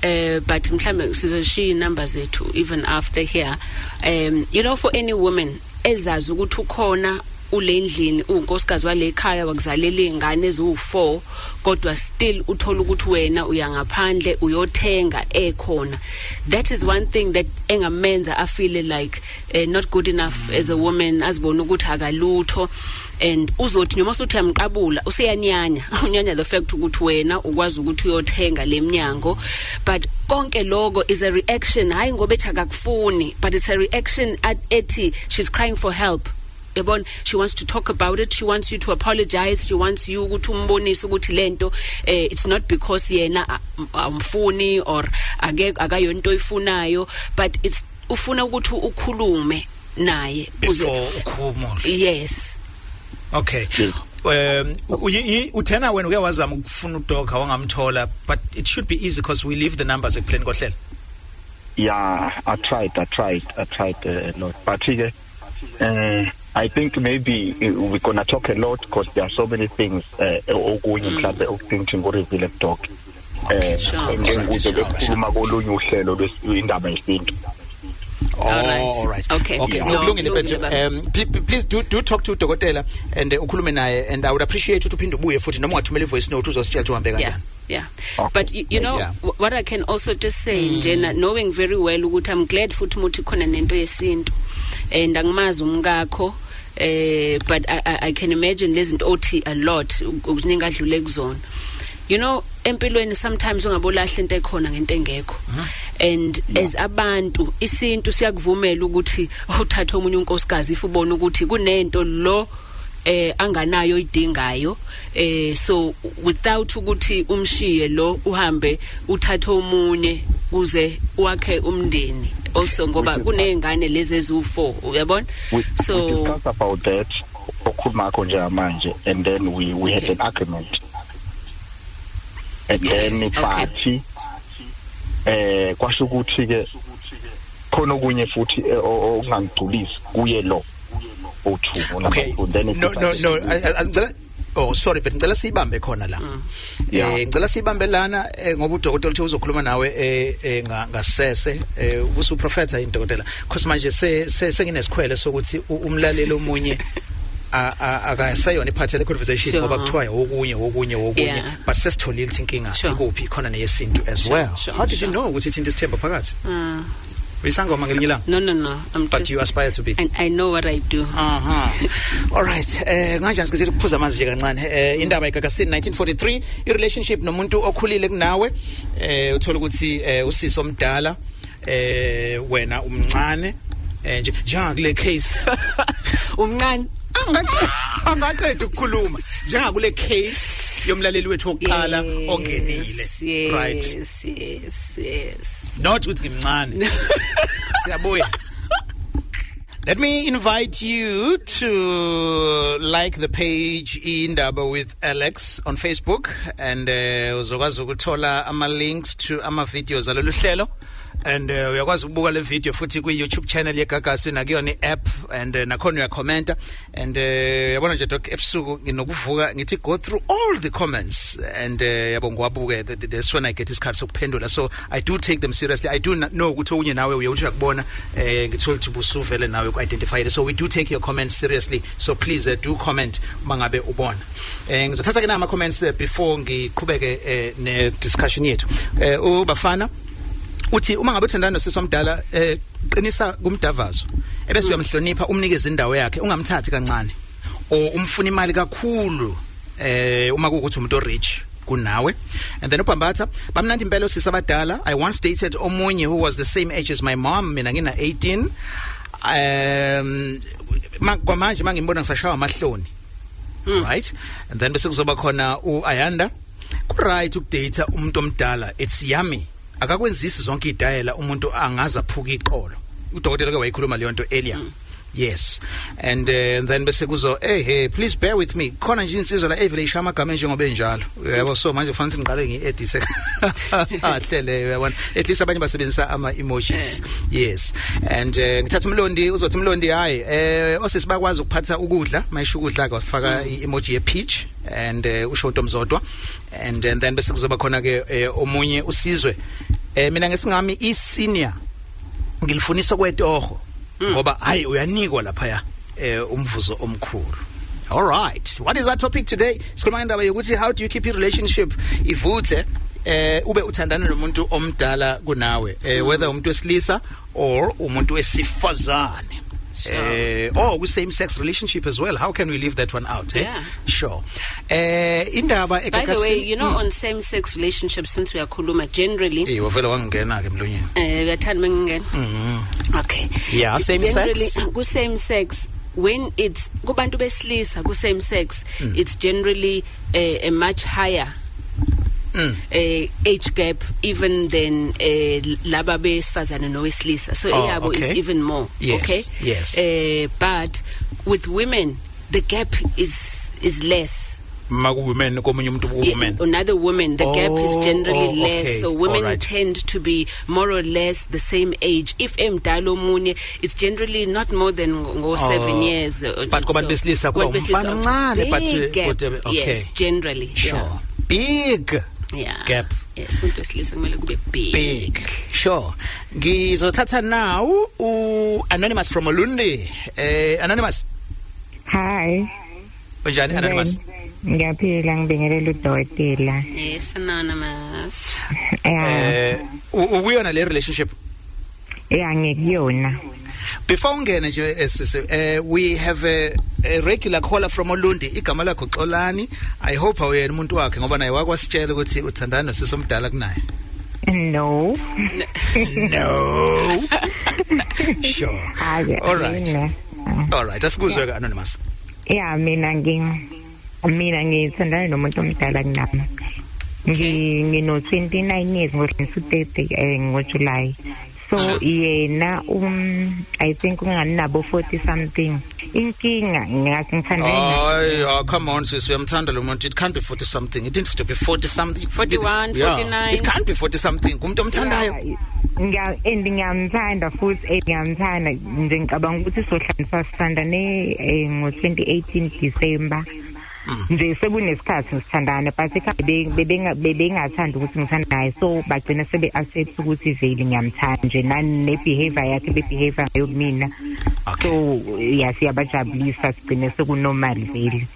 But mhlambe sizoshiya numbers zethu even after here. You know, for any woman ezazi ukuthi ukhona ulendlini unkosikazi wale ekhaya wakuzalela izingane eziwu4 kodwa still uthola ukuthi wena uyangaphandle uyothenga ekhona, that is one thing that engamenza I feel like not good enough as a woman, azibona ukuthi akalutho. And uzothi noma usuthi uyamqabula useyanyanya the fact ukuthi wena ukwazi ukuthi uyothenga lemnyango, but konke logo is a reaction hayi ngoba ethi akakufuni, but it's a reaction at ethi she's crying for help. She wants to talk about it, she wants you to apologize, she wants you ukuthi umbonise ukuthi lento it's not because yena amfuni or akayonto ifunayo, but it's ufuna ukuthi ukhulume naye before ukhumule. Yes. Okay. Uthena wena uke wazama ukufuna uDoc awangamthola, but it should be easy because we leave the numbers explain kohlelo. Yeah, I tried a lot, but I think maybe we're gonna talk a lot because there are so many things okunye mhlawumbe okuthini reveal eDoc. Ukuze bekhuluma kolunye uhlelo lwendaba yesintu. All right. Okay. Please do talk to Dokotela and ukhulume naye, and I would appreciate ukuthi uphinde ubuye futhi noma ungathumela voice note uzositshela ukuthi uhambe kanjani. Yeah. But you know what I can also just say njena, knowing very well ukuthi I'm glad futhi muthi khona nento yesintu and angimazi umkakho, but I can imagine lezinto othi a lot ukuninga adlule kuzona. you know empilweni sometimes ungabolahle into ekhona ngento engekho and as abantu isintu siyakuvumela ukuthi uthathe umunye unkosikazi if ubona ukuthi kunento lo anganayo idingayo so without ukuthi umshiye lo uhambe uthathe umunye uze wakhe umndeni also ngoba kunezingane lezi ezu4 uyabona so we discussed about that okumakho nje manje and then we had an argument and then party kwasho ukuthi ke khona okunye futhi ongangigculisi kuye lo o2 okay no oh sorry but ngicela sibambe khona la ngicela sibambe lana ngoba udokotela uthe uzokhuluma nawe ngasese usuprofeta indokotela because manje senginesikhwele sokuthi umlaleli omunye akasayona iphathele conversation ngoba kuthiwa okunye but sesitholile inkinga ikuphi khona neyesintu as well how did you know ukuthi ithinta isithemba phakathi Wisangoma ngelinye no but you aspire to be and I know what I do all right nganje ngisize ukuphuza amanzi nje kancane indaba ikagasini 1943 irelationship nomuntu okhulile kunawe uthola ukuthi usisi omdala wena umncane nje njengakule case umncane angaqeda ukukhuluma njengakule case yomlaleli wethu oqala ongenile right yes not ukuthi ngimncane siyabuya. Let me invite you to like the page Indaba with Alex on Facebook and uzokwazi ukuthola ama links to ama videos aloluhlelo and uyakwazi ukubuka le video futhi ku YouTube channel yeGagasi nakuyona app and nakhona uyacommenta and yabona nje doc ebusuku nginokuvuka ngithi go through all the comments and yabo ngwabuke that's when I get isikhathi sokuphendula so I do take them seriously. I do know ukuthi unye nawe uyathi yakubona ngithola ukuthi busuvele nawe ku identify it so we do take your comments seriously so please do comment mangabe ubona ngizothatha ke nama comments before ngiqhubeke ne discussion yethu ubafana uthi uma ngabe uthandana nosisi omdala qinisa kumdavazo ebese uyamhlonipha umnikeze indawo yakhe ungamthathi kancane o umfuna imali kakhulu uma kuukuthi umuntu rich kunawe and then ubhambatha bamnandi impela osisi abadala I once dated omunye who was the same age as my mom mina ngina 18 kwamanje mangimbona ngisashaya amahloni right and then bese kuzoba khona uAyanda ku right ukudate umuntu omdala it's yummy akakwenzisi zonke idayela umuntu angaza phuka iqolo udokotela ke wayikhuluma leyo nto earlier yes and then bese kuzo hey please bear with me khona nje insizwa la evele ishaya amagama njengoba enjalo yabo so manje kufanele ngiqale ngiedit ahlele yabona at least abanye basebenzisa ama emojis yes and ngithatha umlondi uzothi umlondi hayi osisi bakwazi ukuphatha ukudla mayisho ukudla ke wafaka i-emoji ye peach and usho into mzodwa and then bese kuzoba khona ke omunye usizwe mina ngesingami i-senior ngilifunisa kwetoho ngoba hayi uyanikwa lapha ya umvuzo omkhulu. All right, what is our topic today? Sikhuluma indaba yokuthi how do you keep your relationship ivuthe ube uthandana nomuntu omdala kunawe whether umuntu wesilisa or umuntu wesifazane or with same sex relationship as well. How can we leave that one out? Yeah. Sure. Indaba by the way, you know, on same sex relationships since we are khuluma generally wavela wangena ke mlonyeni uyathanda mengena okay yeah same generally, sex ku same sex when it's kubantu besilisa ku same sex it's generally a much higher age gap even than laba besifazana nowesilisa so yabo is even more yes, okay yes but with women the gap is less women komunye umuntu woman another woman the gap is generally less okay. so women right. tend to be more or less the same age if emdalo munye it's generally not more than 7 years but kubantu besilisa kuba umfana omncane but okay yes generally sure yeah. Big gap yes umuntu wesilisa kumele kube big sure ngizothatha now anonymous from Olundi anonymous hi unjani anonymous ngiyaphila ngibingelela udokotela yes anonymous ukuyona le relationship ngikuyona Before ungene nje we have a regular caller from Olundi igama lakho Xolani. I hope awuyena umuntu wakhe ngoba naye wakwasitshela ukuthi uthandana nosisi omdala kunaye. No. No. Sure. All right. Asikuzwe ka Anonymous. Yeah, mina ngithandana nomuntu omdala kunami. Ngino 29 years ngo-30 ngoJuly. So yena I think unganabo 40 something. Inkinga ngiyakuthandana. Oh, come on sis, uyamthanda lo muntu. It can't be 40 something. It needs to be 40 something. 41, 49. It can't be 40 something. Kumuntu omthandayo. Ngiyamthanda futhi ngiyamthanda nje ngicabanga ukuthi sohlanisa sithandane ngo-2018 December. Nje sekunesikhathi sithandana but bebengathanda ukuthi ngithanda naye so bagcina sebe accept ukuthi vele ngiyamthanda nje nane behavior yakhe behavior yomina. So siyabajabulisa sigcine sekunormal vele.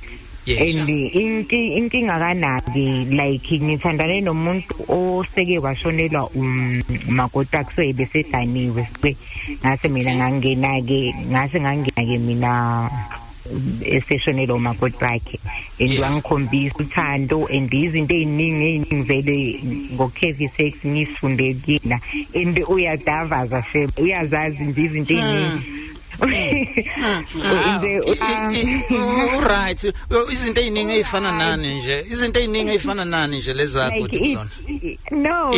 And inkinga kanaki like ngithandane nomuntu oseke washonelwa umakoti akhe besedaniwe ngase mina ngangena mina eseshonela umakoti wakhe wangikhombisa uthando and izinto eziningi vele ngokhevi sex ngifunde kuyena and uyadavaza uyazazi izinto eziningi. Right. Izinto eziningi ezifana nani nje lezakho kuzona. No,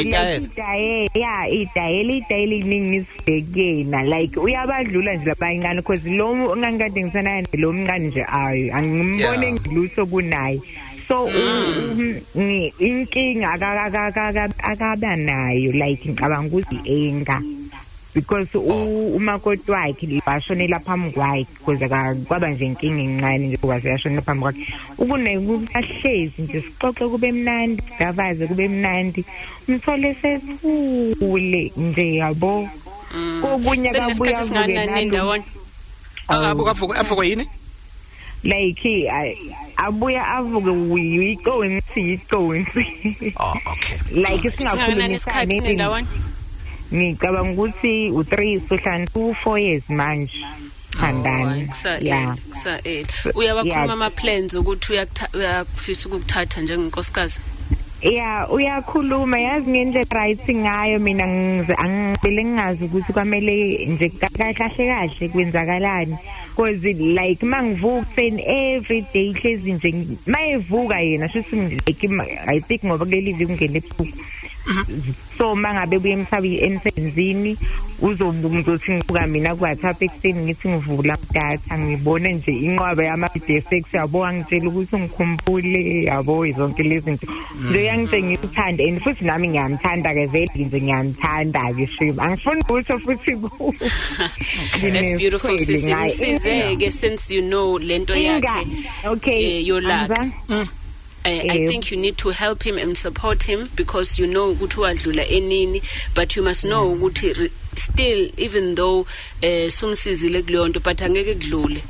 idayeli iningi isibhekena like uyabadlula nje lapha ingane because lo ngangikade ngisana lo mncane nje angimbone ngilutho kunaye. So inkinga akaba nayo like ngicabanga ukuthi enga because umakoti wakhe washonela phambi kwakhe because kwaba nje inkinga encane nje kwaze yashonela phambi kwakhe ukuhlezi nje sixoxe kube mnandi davaze kube mnandi umthole sethule nje yabo kokunye kabuya ngene avuka yini like abuya avuke we going okay like singakhuluma isikhathi nendawana ngicabanga ukuthi u3 sohlanu 4 years manje thandana uyabakhuluma ama plans ukuthi uyafisa ukuthatha njengenkosikazi. Uyakhuluma yazi ngendlela right ngayo mina angibele ngazi ukuthi kwamele nje kahle kwenzakalani because like mangivuka every day hlezi nje mayevuka yena shuthi like I think ngoba kuleli viki ungene ebusuku so mangabe buye emsebenzini uzothi ngibuka mina ku WhatsApp ekseni ngithi ngivula data ngibone nje inqwaba yama sex yabo angitshela ukuthi ngikhumbule yabo zonke lezi zinto nje yangitshengisa uthando and futhi nami ngiyamthanda ke vele nje ngiyamthanda ke shame angifuni ukuthi futhi That's beautiful sisizeke since you know lento yakhe your luck. I think you need to help him and support him because you know ukuthi wadlula enini but you must know ukuthi still even though sumsizile kulonto but angeke kudlule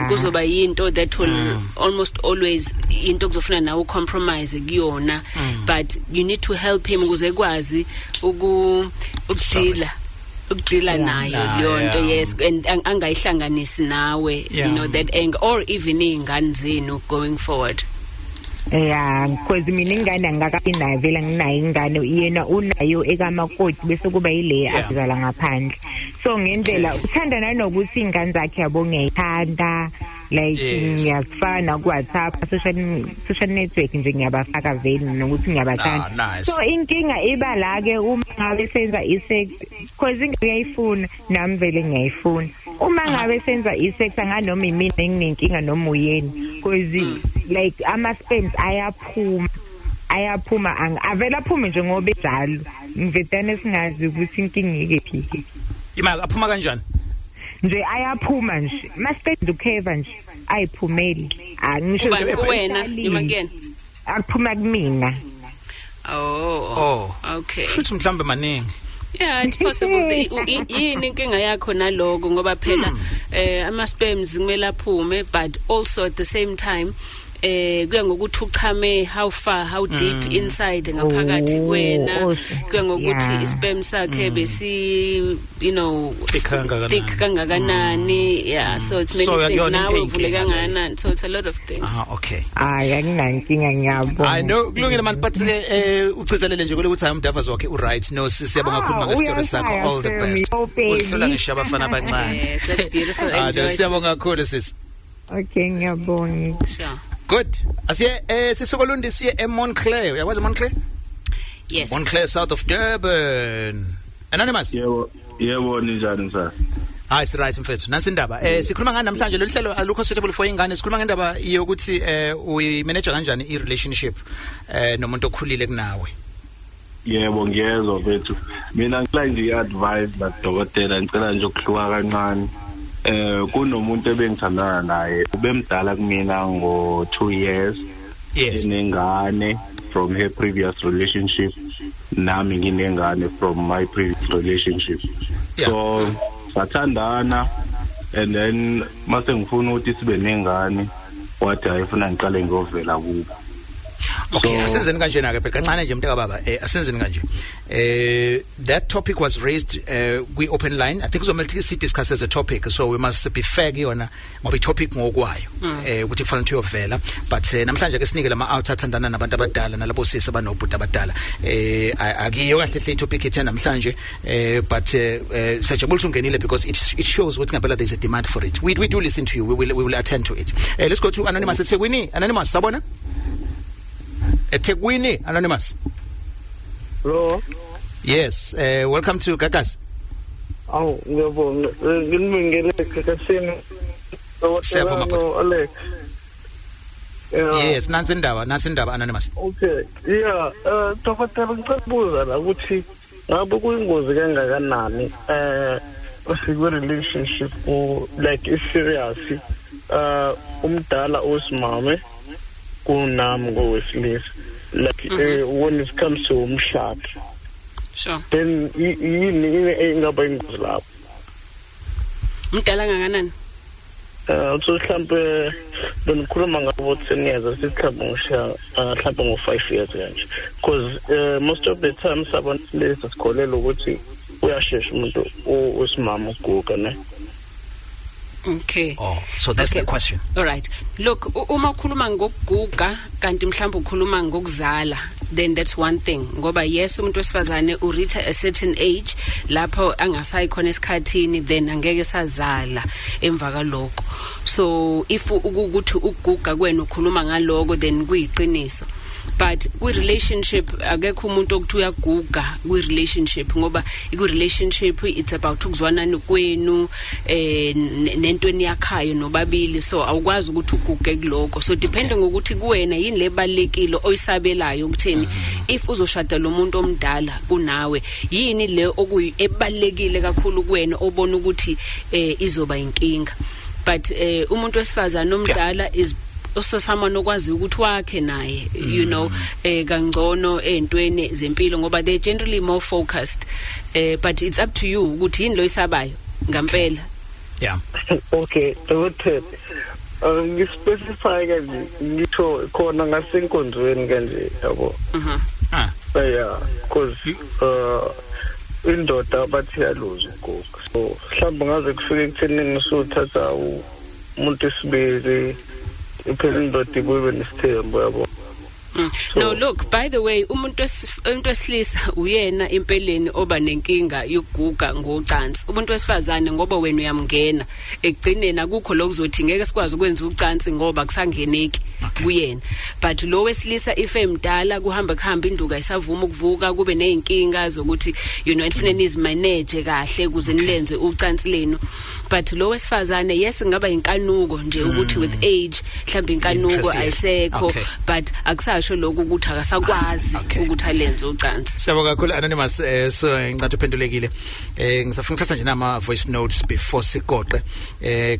kuzoba yinto that will almost always into kuzofuna nawe compromise kuyona but you need to help him ukuze kwazi ukudila nayo leyonto yes and angayihlanganisi nawe you know that anger or even ingane zenu going forward. Because mina ingane angakabi nayo vela nginayo ingane yena unayo ekamakoti bese kuba yile azala ngaphandle so ngendlela uthandana nokuthi ingane zakhe yabo ngiyayithanda like ngiyafana ku WhatsApp social network nje ngiyabafaka vele nokuthi ngiyabathanda so inkinga iba la ke uma ngabe senza isex because ngiyayifuna nami vele ngiyayifuna uma ngabe senza isex anganoma imini nginenkinga noma uyeni because like ama sperms ayaphuma avela aphume nje ngoba ejalo ngivetane singazi ukuthi inkinga ikephi imali aphuma kanjani nje ayaphuma nje masipenda ukheva nje ayiphumeli ngisho wena imangeni akuphuma kumina okay futhi mhlambe maningi yeah it's possible yini inkinga yakho naloko ngoba phela ama sperms kumele aphume but also at the same time kuya ngokuthi uchame how far, how deep inside ngaphakathi wena, kuya ngokuthi isperm sakhe besi thick kangakanani. Yeah, so it's many things now uvuleka kangakanani, so it's a lot of things. Okay. Ayanginankinga ngiyabo. I know kulungile man, but uchizelele nje ukuthi umdava wakhe right. No, siyabonga kakhulu ngestory sakho. All the best. Uhlala ngisho abafana abancane. Yes, that's beautiful. Siyabonga kakhulu sis. Okay, ngiyabonga. Sure. Good. Asiye sisokolundi siye eMontclair. Uyakwazi Montclair? Yes. Montclair south of Durban. Anonymous? Yebo ninjani msasa? Hi, it's right mfethu. Nansi indaba. Sikhuluma ngani namhlanje Loluhlelo alukho suitable for ingane. Sikhuluma ngendaba yokuthi uyimanage kanjani i-relationship nomuntu okhulile kunawe. Yebo ngiyezwa bethu. Mina ngicela nje advice la dokotela ngicela nje ukuhluka kancane. Kunomuntu ebengithandana naye ubemdala kumina ngo 2 years. Yes. Inengane from her previous relationship. Nami nginengane from my previous relationship. Yeah. So sathandana and then mase ngifuna ukuthi sibe nengane wathi ayifuna ngiqale ngovela kubo. Okay, asenzeni kanje na ke kancane nje mntaka baba asenzeni kanje. That topic was raised we open line. I think uzomele discuss as a topic, so we must be fair yona ngoba i-topic ngokwayo ukuthi kufanele ukuthi uyovela, but namhlanje ke sinike lama out athandana nabantu abadala nalabo sisi abanobhuti abadala. Akiyo kahle le topic ethe namhlanje, but sajabulisa ungenile because it shows ukuthi ngempela there is a demand for it. We do listen to you. We will attend to it. Let's go to Anonymous eThekwini. Anonymous sabona? eThekwini, Anonymous. Hello. Yes, welcome to Gagas. Oh, ngiyabonga. Ngimingele ekhasini. Alex. Yes, nansi indaba Anonymous. Okay. Yeah, dokotela ngicela la ukuthi ngabe kuyingozi kangakanani usikwe relationship like is serious umdala osimame kunami ngowesilisa, like when it comes to umshado. Sure. Then yini engaba ingozi lapho? Mdala kangakanani? So mhlambe benikhuluma ngabo 10 years, sikhamba ngisha mhlambe ngo 5 years kanje, because most of the time abantu lesi sikholela ukuthi uyashesha umuntu usimama uguga ne. Okay. Oh, so that's the question. All right. Look, uma ukhuluma ngokuguga kanti mhlawumbe ukhuluma ngokuzala, then that's one thing. Ngoba yes umuntu wesifazane reach a certain age lapho angasayi khona esikhathini, then angeke sazala emva kaloko. So if ukuthi ukuguga kwena ukhuluma ngaloko, then kuyiqiniso. But with relationship akekho umuntu okuthi uyaguga with relationship ngoba iku relationship it's about ukuzwanana kwenu nentweni yakhayo nobabili, so awukwazi ukuthi uguge kuloko. So depending ngokuthi kuwena yini lebalekile oyisabelayo ukutheni if uzoshada lo muntu omdala kunawe yini le okuyibalekile kakhulu kuwena obona ukuthi izoba inkinga. But umuntu wesifazana omdala is also someone okwazi ukuthi wakhe naye you know kangcono entweni zempilo ngoba they generally more focused, but it's up to you ukuthi yini lo isabayo ngampela. Yeah. Okay, ukuthi ngispecify kanje ngitho khona ngasenkonzweni kanje yabo. Yeah, because indoda bathi yaluza ugogo, so mhlawumbe ngaze kufike ekuthenini ngisuthatha umuntu esibili iphindoti kube nesithembu yabo. No, look, by the way, umuntu wesilisa uyena empeleni oba nenkinga yokuguga ngocansi. Umuntu wesifazane ngoba wena uyamngena ekugcineni akukho lokuzothi ngeke sikwazi ukwenza ucansi ngoba kusangeneki kuyena. But lo wesilisa ife emdala kuhamba induka isavuma ukuvuka kube nezinkinga zokuthi you know ifanele izimanage kahle ukuze nilenze ucansi lenu. But lo wesifazane yes ngaba inkanuko nje ukuthi with age mhlawumbe inkanuko ayisekho, but akusasho lokho ukuthi akasakwazi ukuthi alenze ucansi. Siyabonga kakhulu Anonymous, so ngicathi uphendulekile. Ngisafuna ukuthatha nje nama voice notes before sigoqe.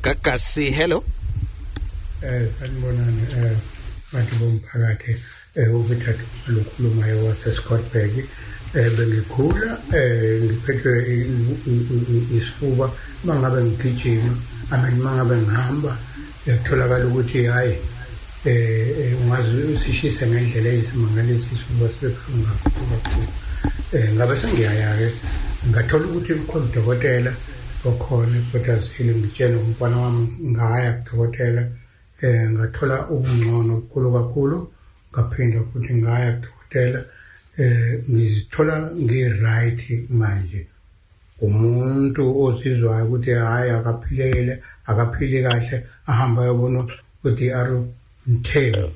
Gagasi, hello. Sanibonani bantu bomphakathi ukuthatha lokhulumayo waseScottburg. Bengikhula ngiphethwe isifuba mangabe ngigijima, mangabe ngihamba yatholakala ukuthi hayi ungazi usishisa ngendlela eyisimangaliso isifuba sibebuhlungu kakhulu. Ngabe sengiyaya ke ngathola ukuthi ukhona udokotela okhona eBotasile ngitshena umfana wami ngaya kudokotela ngathola ubungcono obukhulu kakhulu ngaphinda futhi ngaya kudokotela ngizithola ngi-right manje umuntu osizwayo ukuthi hayi akaphili kahle ahamba yabona ukuthi Mthiyane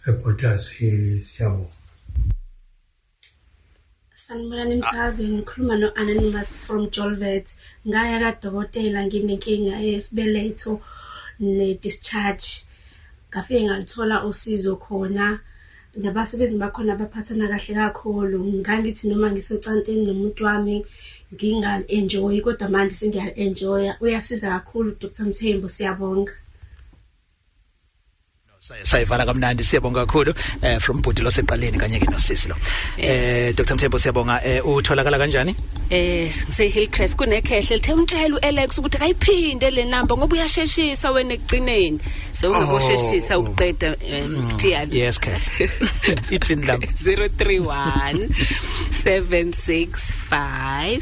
eBotasile siyabonga. Sanibonani msazweni ngikhuluma no-Anonymous from Jolvet. Ngaya kadokotela nginenkinga yesibeletho ne-discharge. Ngafike ngalithola usizo khona. Nabasebenzi bakhona baphathana kahle kakhulu. Ngangithi noma ngisocantini nomuntu wami ngingal-enjoy kodwa manje sengiya-enjoya. Uyasiza kakhulu Dr. Mthembu siyabonga. Sayivala kamnandi siyabonga kakhulu from Bhuti loseqaleni kanye ke nosisi lo. Dr. Mthembu siyabonga utholakala kanjani? Ngise Hillcrest kunekhehle lithe umtshela uAlex ukuthi akayiphinde le number ngoba uyasheshisa wena ekugcineni. So ungabosheshisa uqeda Mthiyane. Yes khehle. Ithini lamba? 031 765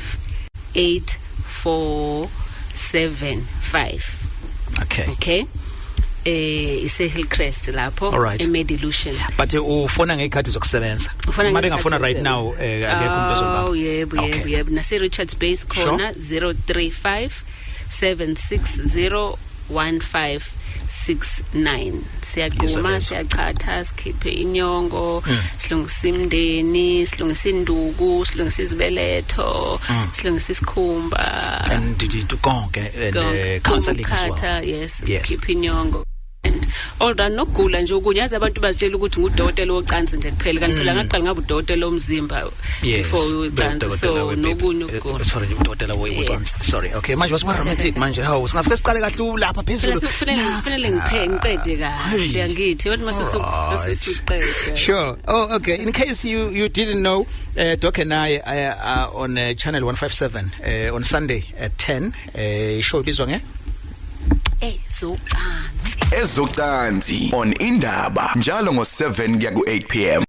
8475. Okay. Ise Hillcrest lapho eMedilution. But ufona ngekhathi zokusebenza. Manje ngafona right now akekho umuntu ezobamba. Oh yebo. Nase Richards Base khona 035 760 1569. Siyaqhuma siyachatha sikhiphe inyongo silungisa imndeni silungisa induku silungisa izibeletho silungisa isikhumba and did to konke and counseling as well. Yes. Keep inyongo and olda nokugula nje ukunyaza abantu bazitshela ukuthi ngudokotela wocansi nje kuphela kanti phela ngaqala ngabe udokotela omzimba before ucansi so nokunye ukugula. Sorry udokotela wocansi. Sorry. Okay manje wasiba romantic manje hawo singafike siqale kahle lapha phezulu. Kufanele ngiqede kahle siyangithi wathi mase Sure. Oh okay, in case you didn't know Doc and I are on channel 157 on Sunday at 10 show bizwa nge Ezocansi on Indaba njalo ngo 7 kuya ku 8 p.m.